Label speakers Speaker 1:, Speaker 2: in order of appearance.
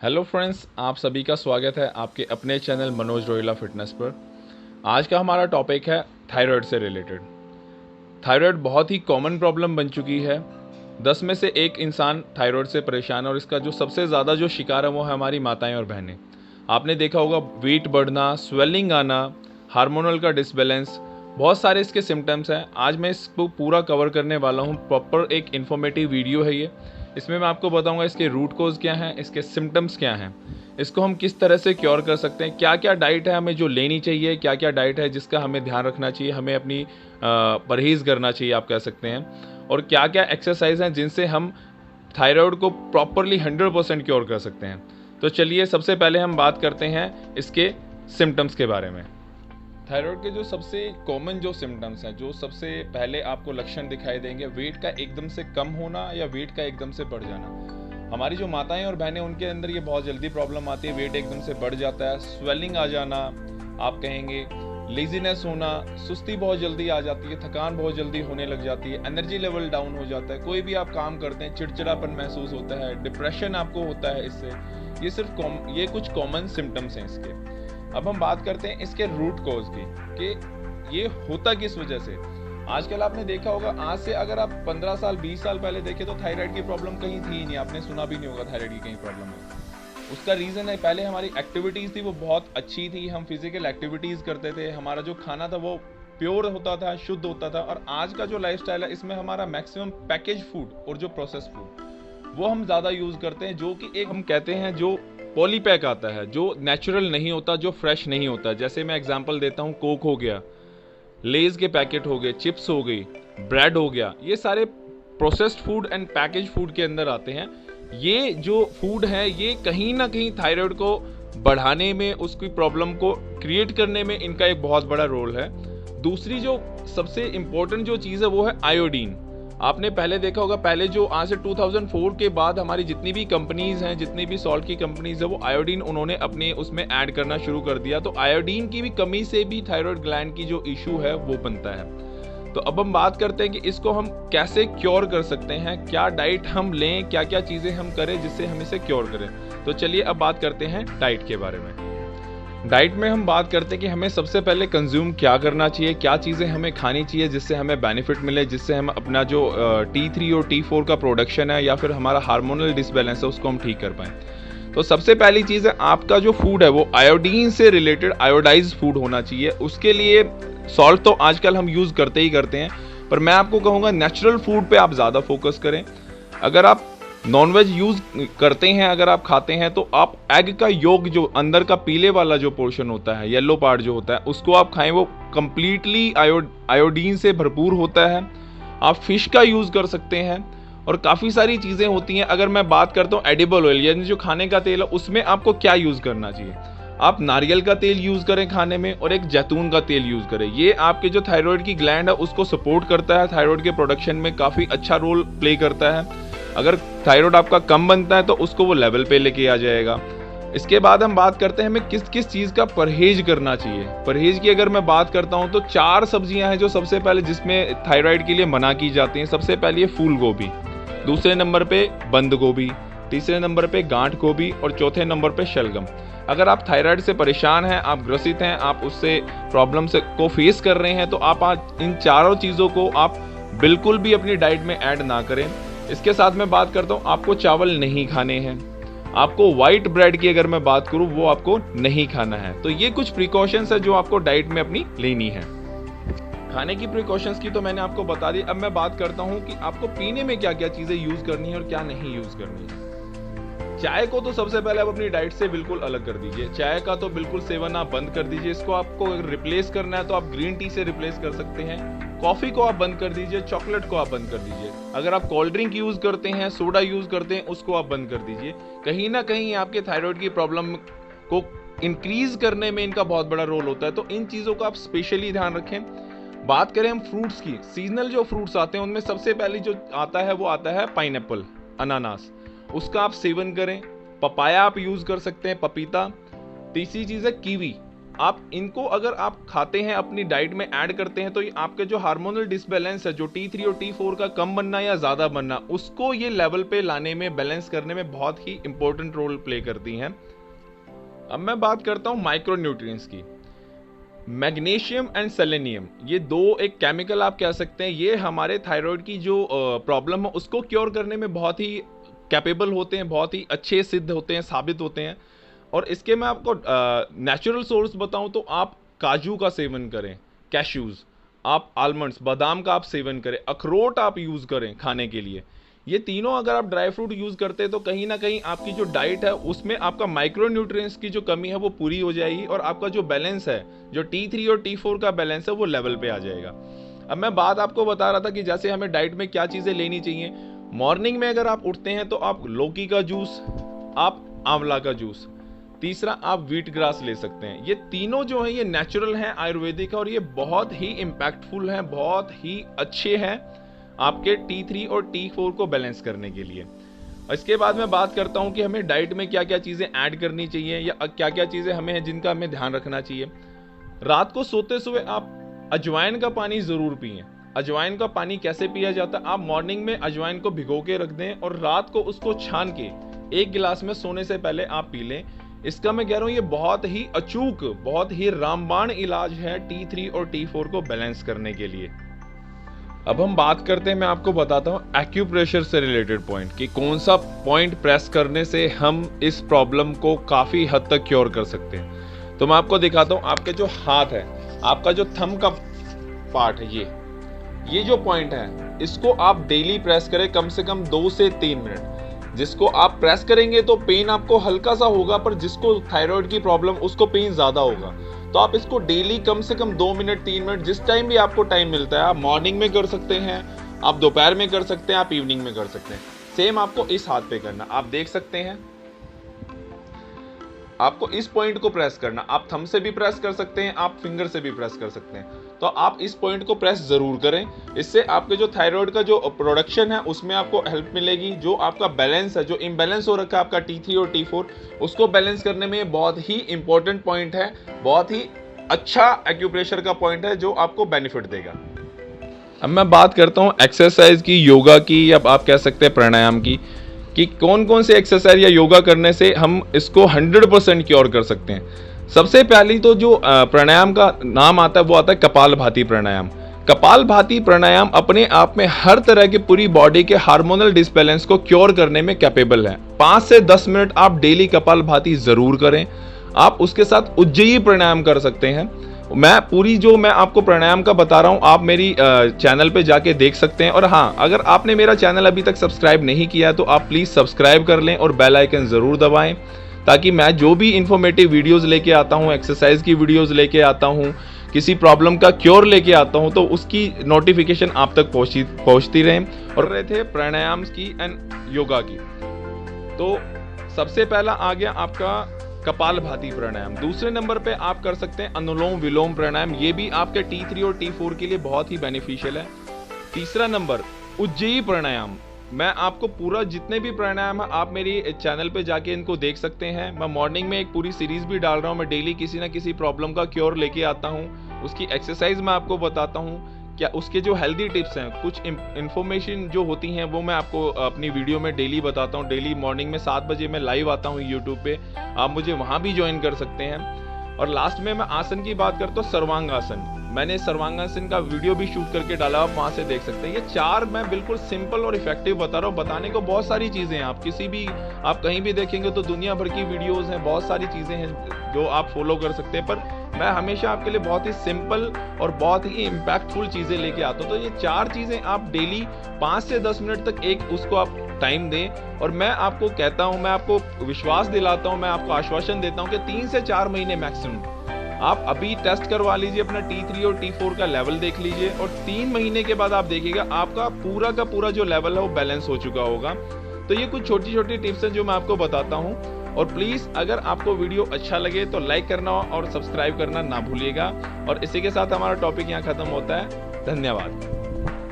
Speaker 1: Hello friends, आप सभी का स्वागत है आपके अपने चैनल मनोज रोहिला फिटनेस पर। आज का हमारा टॉपिक है थायराइड से रिलेटेड। थायराइड बहुत ही कॉमन प्रॉब्लम बन चुकी है। 10 में से एक इंसान थायराइड से परेशान है और इसका जो सबसे ज़्यादा जो शिकार है वो है हमारी माताएं और बहनें। आपने देखा होगा वेट बढ़ना, स्वेलिंग आना, हार्मोनल का डिसबैलेंस, बहुत सारे इसके सिम्टम्स हैं। आज मैं इसको पूरा कवर करने वाला हूँ। प्रॉपर एक इन्फॉर्मेटिव वीडियो है ये। इसमें मैं आपको बताऊंगा इसके रूट कोज क्या हैं, इसके सिम्टम्स क्या हैं, इसको हम किस तरह से क्योर कर सकते हैं, क्या क्या डाइट है हमें जो लेनी चाहिए, क्या क्या डाइट है जिसका हमें ध्यान रखना चाहिए, हमें अपनी परहेज़ करना चाहिए आप कह सकते हैं, और क्या क्या एक्सरसाइज हैं जिनसे हम थायराइड को प्रॉपरली 100% क्योर कर सकते हैं। तो चलिए सबसे पहले हम बात करते हैं इसके सिम्टम्स के बारे में। थायराइड के जो सबसे कॉमन जो सिम्टम्स हैं, जो सबसे पहले आपको लक्षण दिखाई देंगे, वेट का एकदम से कम होना या वेट का एकदम से बढ़ जाना। हमारी जो माताएं और बहनें उनके अंदर ये बहुत जल्दी प्रॉब्लम आती है, वेट एकदम से बढ़ जाता है, स्वेलिंग आ जाना, आप कहेंगे लेजीनेस होना, सुस्ती बहुत जल्दी आ जाती है, थकान बहुत जल्दी होने लग जाती है, एनर्जी लेवल डाउन हो जाता है, कोई भी आप काम करते हैं चिड़चिड़ापन महसूस होता है, डिप्रेशन आपको होता है इससे। ये कुछ कॉमन सिम्टम्स हैं इसके। अब हम बात करते हैं इसके रूट कॉज की कि ये होता किस वजह से। आजकल आपने देखा होगा, आज से अगर आप 15 साल 20 साल पहले देखें तो थायराइड की प्रॉब्लम कहीं थी ही नहीं, आपने सुना भी नहीं होगा थायराइड की कहीं प्रॉब्लम है। उसका रीज़न है, पहले हमारी एक्टिविटीज़ थी वो बहुत अच्छी थी, हम फिजिकल एक्टिविटीज़ करते थे, हमारा जो खाना था वो प्योर होता था, शुद्ध होता था। और आज का जो लाइफस्टाइल है इसमें हमारा मैक्सिमम पैकेज फूड और जो प्रोसेस फूड वो हम ज़्यादा यूज़ करते हैं, जो कि एक हम कहते हैं जो पॉलीपैक आता है, जो नेचुरल नहीं होता, जो फ्रेश नहीं होता। जैसे मैं एग्जांपल देता हूँ, कोक हो गया, लेज के पैकेट हो गए, चिप्स हो गई, ब्रेड हो गया, ये सारे processed food and package food के अंदर आते हैं। ये जो फूड है ये कहीं ना कहीं थायराइड को बढ़ाने में, उसकी प्रॉब्लम को क्रिएट करने में इनका एक बहुत बड़ा रोल है। दूसरी जो सबसे इंपॉर्टेंट जो चीज़ है वो है आयोडीन। आपने पहले देखा होगा, पहले जो आज से 2004 के बाद हमारी जितनी भी कंपनीज हैं, जितनी भी सॉल्ट की कंपनीज है, वो आयोडीन उन्होंने अपने उसमें ऐड करना शुरू कर दिया। तो आयोडीन की भी कमी से भी थायराइड ग्लैंड की जो इशू है वो बनता है। तो अब हम बात करते हैं कि इसको हम कैसे क्योर कर सकते हैं, क्या डाइट हम लें, क्या क्या चीज़ें हम करें जिससे हम इसे क्योर करें। तो चलिए अब बात करते हैं डाइट के बारे में। डाइट में हम बात करते हैं कि हमें सबसे पहले कंज्यूम क्या करना चाहिए, क्या चीज़ें हमें खानी चाहिए जिससे हमें बेनिफिट मिले, जिससे हम अपना जो T3 और T4 का प्रोडक्शन है या फिर हमारा हार्मोनल डिसबैलेंस है उसको हम ठीक कर पाएँ। तो सबसे पहली चीज़ है, आपका जो फूड है वो आयोडीन से रिलेटेड आयोडाइज फूड होना चाहिए। उसके लिए सॉल्ट तो आजकल हम यूज़ करते ही करते हैं, पर मैं आपको कहूँगा नेचुरल फूड पे आप ज़्यादा फोकस करें। अगर आप नॉनवेज यूज़ करते हैं, अगर आप खाते हैं, तो आप एग का योग, जो अंदर का पीले वाला जो पोर्शन होता है, येलो पार्ट जो होता है, उसको आप खाएं, वो कंप्लीटली आयोडीन से भरपूर होता है। आप फिश का यूज़ कर सकते हैं और काफ़ी सारी चीज़ें होती हैं। अगर मैं बात करता हूँ एडिबल ऑयल यानी जो खाने का तेल है, उसमें आपको क्या यूज़ करना चाहिए, आप नारियल का तेल यूज़ करें खाने में और एक जैतून का तेल यूज़ करें। ये आपके जो थायराइड की ग्लैंड है उसको सपोर्ट करता है, थायराइड के प्रोडक्शन में काफ़ी अच्छा रोल प्ले करता है। अगर थायराइड आपका कम बनता है तो उसको वो लेवल पे लेके आ जाएगा। इसके बाद हम बात करते हैं हमें किस किस चीज़ का परहेज करना चाहिए। परहेज की अगर मैं बात करता हूँ तो 4 सब्जियां हैं जो सबसे पहले जिसमें थायराइड के लिए मना की जाती हैं। सबसे पहले ये फूल गोभी, दूसरे नंबर पे बंद गोभी, तीसरे नंबर पे गांठ गोभी और चौथे नंबर पे शलगम। अगर आप थायराइड से परेशान हैं, आप ग्रसित हैं, आप उससे प्रॉब्लम से को फेस कर रहे हैं, तो आप आज इन चारों चीज़ों को आप बिल्कुल भी अपनी डाइट में ऐड ना करें। इसके साथ मैं बात करता हूँ, आपको चावल नहीं खाने हैं, आपको व्हाइट ब्रेड की अगर मैं बात करूँ वो आपको नहीं खाना है। तो ये कुछ प्रिकॉशंस है जो आपको डाइट में अपनी लेनी है। खाने की प्रिकॉशंस की तो मैंने आपको बता दी। अब मैं बात करता हूँ कि आपको पीने में क्या क्या चीज़ें यूज़ करनी है और क्या नहीं यूज़ करनी है। चाय को तो सबसे पहले आप अपनी डाइट से बिल्कुल अलग कर दीजिए। चाय का तो बिल्कुल सेवन आप बंद कर दीजिए। इसको आपको रिप्लेस करना है तो आप ग्रीन टी से रिप्लेस कर सकते हैं। कॉफ़ी को आप बंद कर दीजिए, चॉकलेट को आप बंद कर दीजिए। अगर आप कोल्ड ड्रिंक यूज़ करते हैं, सोडा यूज़ करते हैं, उसको आप बंद कर दीजिए। कहीं ना कहीं आपके थायराइड की प्रॉब्लम को इंक्रीज करने में इनका बहुत बड़ा रोल होता है। तो इन चीज़ों का आप स्पेशली ध्यान रखें। बात करें हम फ्रूट्स की, सीजनल जो फ्रूट्स आते हैं उनमें सबसे पहले जो आता है वो आता है पाइनएप्पल, अनानास, उसका आप सेवन करें। पपाया आप यूज़ कर सकते हैं, पपीता। तीसरी चीज़ है कीवी। आप इनको अगर आप खाते हैं, अपनी डाइट में ऐड करते हैं, तो ये आपके जो हार्मोनल डिसबैलेंस है, जो T3 और T4 का कम बनना या ज़्यादा बनना, उसको ये लेवल पे लाने में, बैलेंस करने में बहुत ही इंपॉर्टेंट रोल प्ले करती हैं। अब मैं बात करता हूँ माइक्रो न्यूट्रिएंट्स की। मैग्नीशियम एंड सेलेनियम, ये दो एक केमिकल आप कह सकते हैं, ये हमारे थायराइड की जो प्रॉब्लम है उसको क्योर करने में बहुत ही कैपेबल होते हैं, बहुत ही अच्छे सिद्ध होते हैं, साबित होते हैं। और इसके मैं आपको नेचुरल सोर्स बताऊं तो आप काजू का सेवन करें, कैश्यूज, आप आलमंड्स, बादाम का आप सेवन करें, अखरोट आप यूज़ करें खाने के लिए। ये तीनों अगर आप ड्राई फ्रूट यूज़ करते हैं तो कहीं ना कहीं आपकी जो डाइट है उसमें आपका माइक्रो न्यूट्रिएंट्स की जो कमी है वो पूरी हो जाएगी, और आपका जो बैलेंस है, जो T3 और T4 का बैलेंस है, वो लेवल पे आ जाएगा। अब मैं बात आपको बता रहा था कि जैसे हमें डाइट में क्या चीज़ें लेनी चाहिए। मॉर्निंग में अगर आप उठते हैं तो आप लौकी का जूस, आप आंवला का जूस, तीसरा आप व्हीट ग्रास ले सकते हैं। ये तीनों जो है ये नेचुरल हैं, आयुर्वेदिक है, और ये बहुत ही इम्पैक्टफुल हैं, बहुत ही अच्छे हैं आपके T3 और T4 को बैलेंस करने के लिए। इसके बाद मैं बात करता हूं कि हमें डाइट में क्या क्या चीज़ें ऐड करनी चाहिए, या क्या क्या चीज़ें हमें जिनका हमें ध्यान रखना चाहिए। रात को सोते हुए आप अजवाइन का पानी ज़रूर पिएं। अजवाइन का पानी कैसे पिया जाता है, आप मॉर्निंग में अजवाइन को भिगो के रख दें और रात को उसको छान के 1 गिलास में सोने से पहले आप पी लें। इसका मैं कह रहा हूँ ये बहुत ही अचूक, बहुत ही रामबाण इलाज है T3 और T4 को बैलेंस करने के लिए। अब हम बात करते हैं, मैं आपको बताता हूँ एक्यूप्रेशर से रिलेटेड पॉइंट, कि कौन सा पॉइंट प्रेस करने से हम इस प्रॉब्लम को काफ़ी हद तक क्योर कर सकते हैं। तो मैं आपको दिखाता हूँ, आपके जो हाथ है, आपका जो थंब का पार्ट है, ये जो पॉइंट है, इसको आप डेली प्रेस करें कम से कम 2 से 3 मिनट। जिसको आप प्रेस करेंगे तो पेन आपको हल्का सा होगा, पर जिसको थायराइड की प्रॉब्लम उसको पेन ज़्यादा होगा। तो आप इसको डेली कम से कम 2 मिनट 3 मिनट, जिस टाइम भी आपको टाइम मिलता है, आप मॉर्निंग में कर सकते हैं, आप दोपहर में कर सकते हैं, आप इवनिंग में कर सकते हैं। सेम आपको इस हाथ पे करना, आप देख सकते हैं, आपको इस पॉइंट को प्रेस करना। आप थंब से भी प्रेस कर सकते हैं, आप फिंगर से भी प्रेस कर सकते हैं। तो आप इस पॉइंट को प्रेस जरूर करें, इससे आपके जो थायराइड का जो प्रोडक्शन है उसमें आपको हेल्प मिलेगी। जो आपका बैलेंस है, जो इम्बैलेंस हो रखा है आपका T3 और T4, उसको बैलेंस करने में बहुत ही इंपॉर्टेंट पॉइंट है, बहुत ही अच्छा एक्यूप्रेशर का पॉइंट है जो आपको बेनिफिट देगा। अब मैं बात करता हूँ एक्सरसाइज की, योगा की, या आप कह सकते हैं प्राणायाम की, कि कौन कौन से एक्सरसाइज या योगा करने से हम इसको 100% क्योर कर सकते हैं। सबसे पहली तो जो प्राणायाम का नाम आता है वो आता है कपालभाति प्राणायाम। कपालभाति प्राणायाम अपने आप में हर तरह की पूरी बॉडी के हार्मोनल डिसबैलेंस को क्योर करने में कैपेबल है। 5 से 10 मिनट आप डेली कपालभाति जरूर करें। आप उसके साथ उज्जयी प्राणायाम कर सकते हैं। मैं आपको प्राणायाम का बता रहा हूं, आप मेरी चैनल पे जाके देख सकते हैं। और हाँ, अगर आपने मेरा चैनल अभी तक सब्सक्राइब नहीं किया तो आप प्लीज़ सब्सक्राइब कर लें और बेल आइकन ज़रूर दबाएं, ताकि मैं जो भी इंफॉर्मेटिव वीडियोस लेके आता हूं, एक्सरसाइज की वीडियोस लेके आता हूं, किसी प्रॉब्लम का क्योर लेके आता हूं, तो उसकी नोटिफिकेशन आप तक पहुंचती रहें। और रहे थे प्राणायाम की एंड योगा की, तो सबसे पहला आ गया आपका कपालभाति प्राणायाम। दूसरे नंबर पे आप कर सकते हैं अनुलोम विलोम प्राणायाम, ये भी आपके T3 और T4 के लिए बहुत ही बेनिफिशियल है। तीसरा नंबर उज्जयी प्राणायाम। मैं आपको पूरा जितने भी प्राणायाम है आप मेरी चैनल पे जाके इनको देख सकते हैं। मैं मॉर्निंग में एक पूरी सीरीज भी डाल रहा हूँ, मैं डेली किसी ना किसी प्रॉब्लम का क्योर लेके आता हूँ, उसकी एक्सरसाइज मैं आपको बताता हूँ, क्या उसके जो हेल्दी टिप्स हैं, कुछ इन्फॉर्मेशन जो होती हैं वो मैं आपको अपनी वीडियो में डेली बताता हूँ। डेली मॉर्निंग में 7 बजे मैं लाइव आता हूँ यूट्यूब पे, आप मुझे वहाँ भी ज्वाइन कर सकते हैं। और लास्ट में मैं आसन की बात करता हूँ, सर्वांगासन। मैंने सर्वांगासन का वीडियो भी शूट करके डाला, आप वहाँ से देख सकते हैं। ये 4 मैं बिल्कुल सिंपल और इफेक्टिव बता रहा हूँ। बताने को बहुत सारी चीज़ें हैं, आप कहीं भी देखेंगे तो दुनिया भर की वीडियोस हैं, बहुत सारी चीज़ें हैं जो आप फॉलो कर सकते हैं, पर मैं हमेशा आपके लिए बहुत ही सिंपल और बहुत ही इम्पैक्टफुल चीज़ें लेके आता हूँ। तो ये 4 चीज़ें आप डेली 5 से 10 मिनट तक एक उसको आप टाइम दें। और मैं आपको कहता हूँ, मैं आपको विश्वास दिलाता हूँ, मैं आपको आश्वासन देता हूँ कि 3 से 4 महीने मैक्सिमम आप अभी टेस्ट करवा लीजिए, अपना T3 और T4 का लेवल देख लीजिए, और 3 महीने के बाद आप देखिएगा आपका पूरा का पूरा जो लेवल है वो बैलेंस हो चुका होगा। तो ये कुछ छोटी छोटी टिप्स हैं जो मैं आपको बताता हूँ। और प्लीज़ अगर आपको वीडियो अच्छा लगे तो लाइक करना और सब्सक्राइब करना ना भूलिएगा। और इसी के साथ हमारा टॉपिक यहाँ खत्म होता है। धन्यवाद।